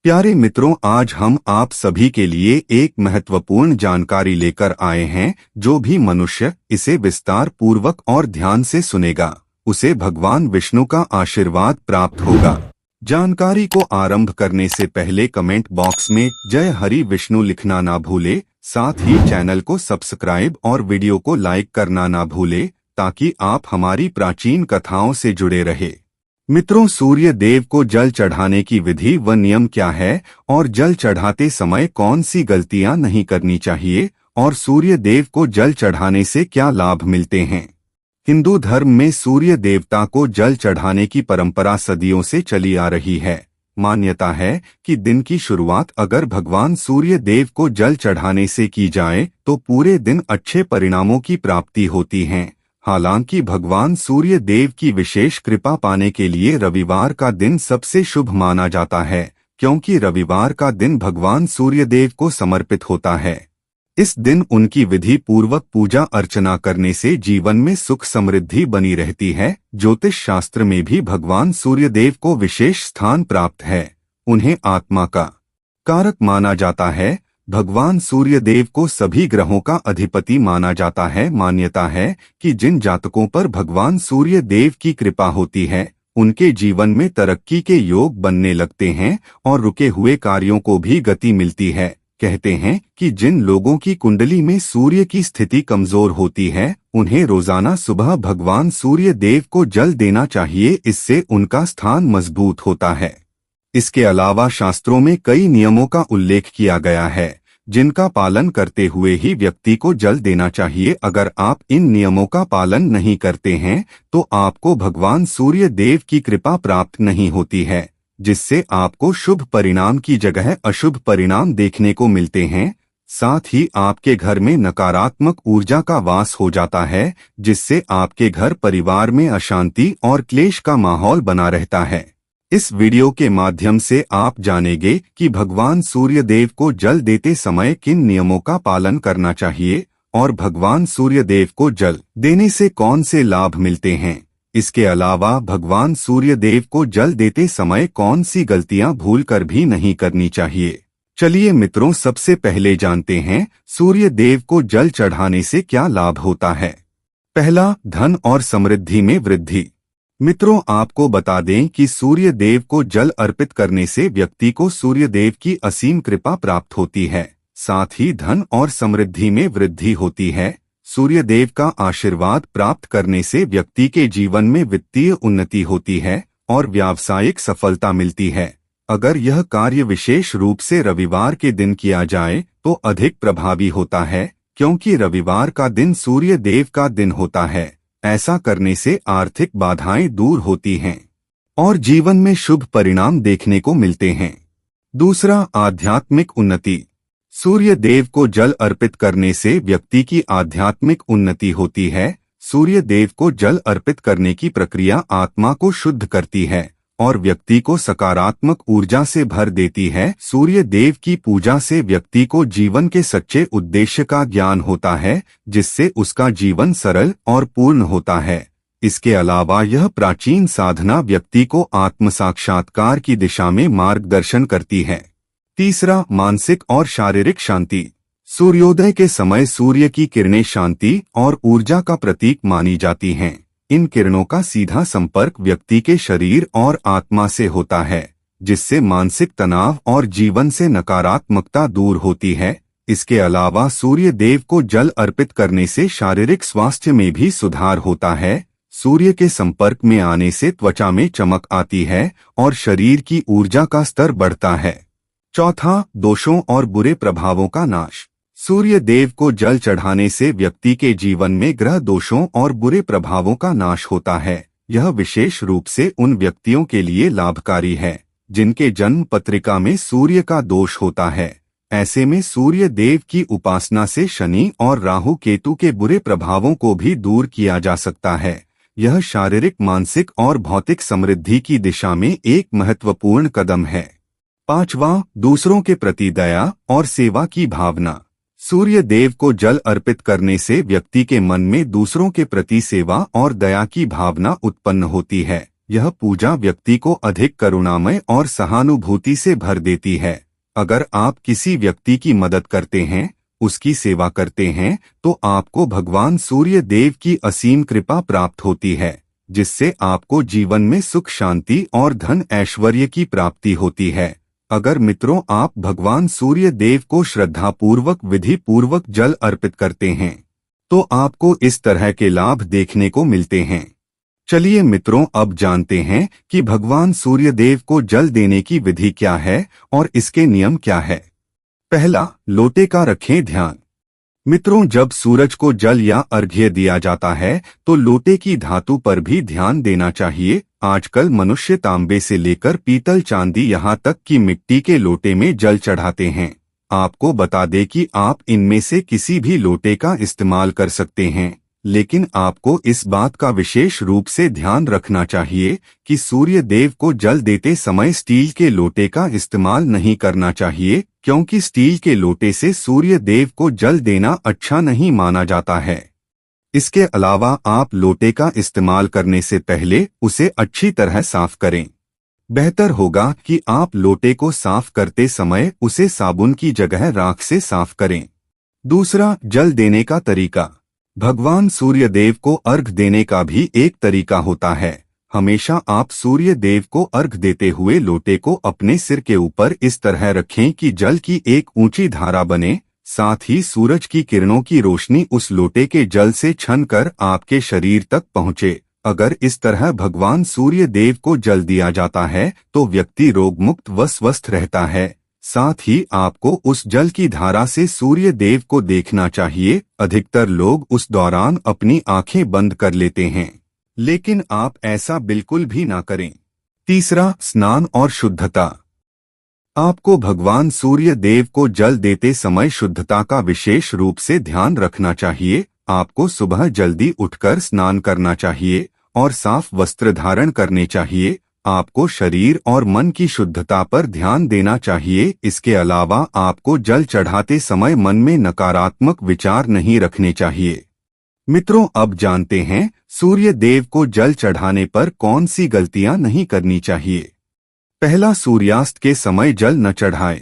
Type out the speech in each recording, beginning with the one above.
प्यारे मित्रों, आज हम आप सभी के लिए एक महत्वपूर्ण जानकारी लेकर आए हैं। जो भी मनुष्य इसे विस्तार पूर्वक और ध्यान से सुनेगा, उसे भगवान विष्णु का आशीर्वाद प्राप्त होगा। जानकारी को आरंभ करने से पहले कमेंट बॉक्स में जय हरि विष्णु लिखना ना भूले। साथ ही चैनल को सब्सक्राइब और वीडियो को लाइक करना ना भूले, ताकि आप हमारी प्राचीन कथाओं से जुड़े रहे। मित्रों, सूर्य देव को जल चढ़ाने की विधि व नियम क्या है और जल चढ़ाते समय कौन सी गलतियां नहीं करनी चाहिए और सूर्य देव को जल चढ़ाने से क्या लाभ मिलते हैं। हिंदू धर्म में सूर्य देवता को जल चढ़ाने की परंपरा सदियों से चली आ रही है। मान्यता है कि दिन की शुरुआत अगर भगवान सूर्य देव को जल चढ़ाने से की जाए तो पूरे दिन अच्छे परिणामों की प्राप्ति होती है। हालांकि भगवान सूर्य देव की विशेष कृपा पाने के लिए रविवार का दिन सबसे शुभ माना जाता है, क्योंकि रविवार का दिन भगवान सूर्य देव को समर्पित होता है। इस दिन उनकी विधि पूर्वक पूजा अर्चना करने से जीवन में सुख समृद्धि बनी रहती है। ज्योतिष शास्त्र में भी भगवान सूर्य देव को विशेष स्थान प्राप्त है। उन्हें आत्मा का कारक माना जाता है। भगवान सूर्य देव को सभी ग्रहों का अधिपति माना जाता है। मान्यता है कि जिन जातकों पर भगवान सूर्य देव की कृपा होती है, उनके जीवन में तरक्की के योग बनने लगते हैं और रुके हुए कार्यों को भी गति मिलती है। कहते हैं कि जिन लोगों की कुंडली में सूर्य की स्थिति कमजोर होती है, उन्हें रोजाना सुबह भगवान सूर्य देव को जल देना चाहिए। इससे उनका स्थान मजबूत होता है। इसके अलावा शास्त्रों में कई नियमों का उल्लेख किया गया है, जिनका पालन करते हुए ही व्यक्ति को जल देना चाहिए। अगर आप इन नियमों का पालन नहीं करते हैं तो आपको भगवान सूर्य देव की कृपा प्राप्त नहीं होती है, जिससे आपको शुभ परिणाम की जगह अशुभ परिणाम देखने को मिलते हैं। साथ ही आपके घर में नकारात्मक ऊर्जा का वास हो जाता है, जिससे आपके घर परिवार में अशांति और क्लेश का माहौल बना रहता है। इस वीडियो के माध्यम से आप जानेंगे कि भगवान सूर्य देव को जल देते समय किन नियमों का पालन करना चाहिए और भगवान सूर्य देव को जल देने से कौन से लाभ मिलते हैं। इसके अलावा भगवान सूर्य देव को जल देते समय कौन सी गलतियां भूलकर भी नहीं करनी चाहिए। चलिए मित्रों, सबसे पहले जानते हैं सूर्य देव को जल चढ़ाने से क्या लाभ होता है। पहला, धन और समृद्धि में वृद्धि। मित्रों, आपको बता दें कि सूर्य देव को जल अर्पित करने से व्यक्ति को सूर्य देव की असीम कृपा प्राप्त होती है। साथ ही धन और समृद्धि में वृद्धि होती है। सूर्य देव का आशीर्वाद प्राप्त करने से व्यक्ति के जीवन में वित्तीय उन्नति होती है और व्यावसायिक सफलता मिलती है। अगर यह कार्य विशेष रूप से रविवार के दिन किया जाए तो अधिक प्रभावी होता है, क्योंकि रविवार का दिन सूर्य देव का दिन होता है। ऐसा करने से आर्थिक बाधाएं दूर होती हैं और जीवन में शुभ परिणाम देखने को मिलते हैं। दूसरा, आध्यात्मिक उन्नति। सूर्य देव को जल अर्पित करने से व्यक्ति की आध्यात्मिक उन्नति होती है। सूर्य देव को जल अर्पित करने की प्रक्रिया आत्मा को शुद्ध करती है और व्यक्ति को सकारात्मक ऊर्जा से भर देती है। सूर्य देव की पूजा से व्यक्ति को जीवन के सच्चे उद्देश्य का ज्ञान होता है, जिससे उसका जीवन सरल और पूर्ण होता है। इसके अलावा यह प्राचीन साधना व्यक्ति को आत्म साक्षात्कार की दिशा में मार्गदर्शन करती है। तीसरा, मानसिक और शारीरिक शांति। सूर्योदय के समय सूर्य की किरणें शांति और ऊर्जा का प्रतीक मानी जाती हैं। इन किरणों का सीधा संपर्क व्यक्ति के शरीर और आत्मा से होता है, जिससे मानसिक तनाव और जीवन से नकारात्मकता दूर होती है। इसके अलावा सूर्य देव को जल अर्पित करने से शारीरिक स्वास्थ्य में भी सुधार होता है। सूर्य के संपर्क में आने से त्वचा में चमक आती है और शरीर की ऊर्जा का स्तर बढ़ता है। चौथा, दोषों और बुरे प्रभावों का नाश। सूर्य देव को जल चढ़ाने से व्यक्ति के जीवन में ग्रह दोषों और बुरे प्रभावों का नाश होता है। यह विशेष रूप से उन व्यक्तियों के लिए लाभकारी है जिनके जन्म पत्रिका में सूर्य का दोष होता है। ऐसे में सूर्य देव की उपासना से शनि और राहु केतु के बुरे प्रभावों को भी दूर किया जा सकता है। यह शारीरिक, मानसिक और भौतिक समृद्धि की दिशा में एक महत्वपूर्ण कदम है। पांचवा, दूसरों के प्रति दया और सेवा की भावना। सूर्य देव को जल अर्पित करने से व्यक्ति के मन में दूसरों के प्रति सेवा और दया की भावना उत्पन्न होती है। यह पूजा व्यक्ति को अधिक करुणामय और सहानुभूति से भर देती है। अगर आप किसी व्यक्ति की मदद करते हैं, उसकी सेवा करते हैं, तो आपको भगवान सूर्य देव की असीम कृपा प्राप्त होती है, जिससे आपको जीवन में सुख शांति और धन ऐश्वर्य की प्राप्ति होती है। अगर मित्रों आप भगवान सूर्य देव को श्रद्धापूर्वक विधि पूर्वक जल अर्पित करते हैं, तो आपको इस तरह के लाभ देखने को मिलते हैं। चलिए मित्रों अब जानते हैं कि भगवान सूर्य देव को जल देने की विधि क्या है और इसके नियम क्या है। पहला, लोटे का रखें ध्यान। मित्रों जब सूरज को जल या अर्घ्य दिया जाता है तो लोटे की धातु पर भी ध्यान देना चाहिए। आजकल मनुष्य तांबे से लेकर पीतल चांदी यहाँ तक कि मिट्टी के लोटे में जल चढ़ाते हैं। आपको बता दें कि आप इनमें से किसी भी लोटे का इस्तेमाल कर सकते हैं, लेकिन आपको इस बात का विशेष रूप से ध्यान रखना चाहिए कि सूर्य देव को जल देते समय स्टील के लोटे का इस्तेमाल नहीं करना चाहिए, क्योंकि स्टील के लोटे से सूर्य देव को जल देना अच्छा नहीं माना जाता है। इसके अलावा आप लोटे का इस्तेमाल करने से पहले उसे अच्छी तरह साफ करें। बेहतर होगा कि आप लोटे को साफ करते समय उसे साबुन की जगह राख से साफ करें। दूसरा, जल देने का तरीका। भगवान सूर्य देव को अर्घ देने का भी एक तरीका होता है। हमेशा आप सूर्य देव को अर्घ देते हुए लोटे को अपने सिर के ऊपर इस तरह रखें कि जल की एक ऊंची धारा बने, साथ ही सूरज की किरणों की रोशनी उस लोटे के जल से छनकर आपके शरीर तक पहुंचे। अगर इस तरह भगवान सूर्य देव को जल दिया जाता है तो व्यक्ति रोग मुक्त व स्वस्थ रहता है। साथ ही आपको उस जल की धारा से सूर्य देव को देखना चाहिए। अधिकतर लोग उस दौरान अपनी आंखें बंद कर लेते हैं, लेकिन आप ऐसा बिल्कुल भी ना करें। तीसरा, स्नान और शुद्धता। आपको भगवान सूर्य देव को जल देते समय शुद्धता का विशेष रूप से ध्यान रखना चाहिए। आपको सुबह जल्दी उठकर स्नान करना चाहिए और साफ वस्त्र धारण करने चाहिए। आपको शरीर और मन की शुद्धता पर ध्यान देना चाहिए। इसके अलावा आपको जल चढ़ाते समय मन में नकारात्मक विचार नहीं रखने चाहिए। मित्रों अब जानते हैं सूर्य देव को जल चढ़ाने पर कौन सी गलतियां नहीं करनी चाहिए। पहला, सूर्यास्त के समय जल न चढ़ाएं।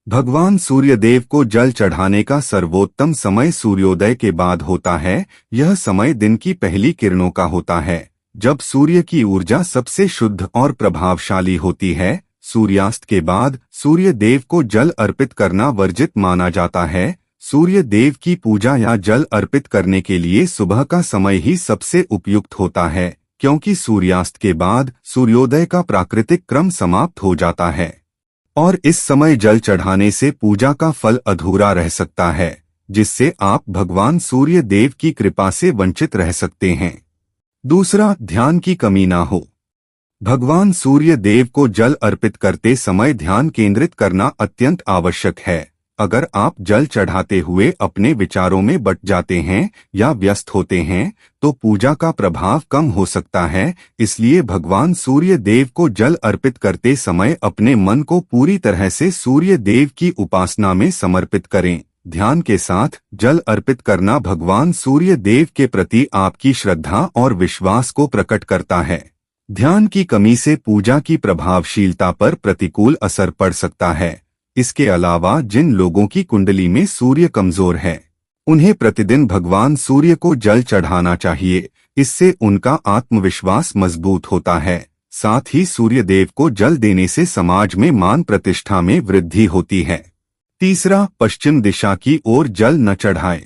भगवान सूर्य देव को जल चढ़ाने का सर्वोत्तम समय सूर्योदय के बाद होता है। यह समय दिन की पहली किरणों का होता है, जब सूर्य की ऊर्जा सबसे शुद्ध और प्रभावशाली होती है। सूर्यास्त के बाद सूर्य देव को जल अर्पित करना वर्जित माना जाता है। सूर्य देव की पूजा या जल अर्पित करने के लिए सुबह का समय ही सबसे उपयुक्त होता है, क्योंकि सूर्यास्त के बाद सूर्योदय का प्राकृतिक क्रम समाप्त हो जाता है और इस समय जल चढ़ाने से पूजा का फल अधूरा रह सकता है, जिससे आप भगवान सूर्य देव की कृपा से वंचित रह सकते हैं। दूसरा, ध्यान की कमी ना हो। भगवान सूर्य देव को जल अर्पित करते समय ध्यान केंद्रित करना अत्यंत आवश्यक है। अगर आप जल चढ़ाते हुए अपने विचारों में बट जाते हैं या व्यस्त होते हैं तो पूजा का प्रभाव कम हो सकता है। इसलिए भगवान सूर्य देव को जल अर्पित करते समय अपने मन को पूरी तरह से सूर्य देव की उपासना में समर्पित करें। ध्यान के साथ जल अर्पित करना भगवान सूर्य देव के प्रति आपकी श्रद्धा और विश्वास को प्रकट करता है। ध्यान की कमी से पूजा की प्रभावशीलता पर प्रतिकूल असर पड़ सकता है। इसके अलावा जिन लोगों की कुंडली में सूर्य कमजोर है, उन्हें प्रतिदिन भगवान सूर्य को जल चढ़ाना चाहिए। इससे उनका आत्मविश्वास मजबूत होता है। साथ ही सूर्य देव को जल देने से समाज में मान प्रतिष्ठा में वृद्धि होती है। तीसरा, पश्चिम दिशा की ओर जल न चढ़ाएं।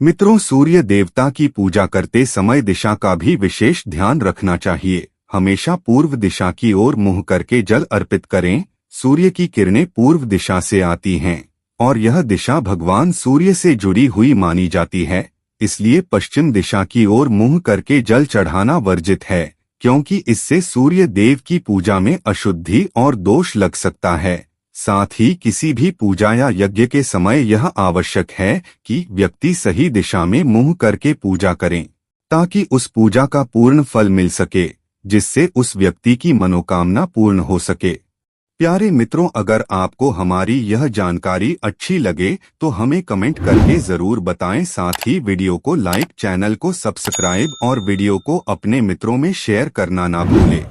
मित्रों, सूर्य देवता की पूजा करते समय दिशा का भी विशेष ध्यान रखना चाहिए। हमेशा पूर्व दिशा की ओर मुंह करके जल अर्पित करें। सूर्य की किरणें पूर्व दिशा से आती हैं और यह दिशा भगवान सूर्य से जुड़ी हुई मानी जाती है। इसलिए पश्चिम दिशा की ओर मुंह करके जल चढ़ाना वर्जित है, क्योंकि इससे सूर्य देव की पूजा में अशुद्धि और दोष लग सकता है। साथ ही किसी भी पूजा या यज्ञ के समय यह आवश्यक है कि व्यक्ति सही दिशा में मुंह करके पूजा करें, ताकि उस पूजा का पूर्ण फल मिल सके, जिससे उस व्यक्ति की मनोकामना पूर्ण हो सके। प्यारे मित्रों, अगर आपको हमारी यह जानकारी अच्छी लगे तो हमें कमेंट करके जरूर बताएं। साथ ही वीडियो को लाइक, चैनल को सब्सक्राइब और वीडियो को अपने मित्रों में शेयर करना ना भूलें।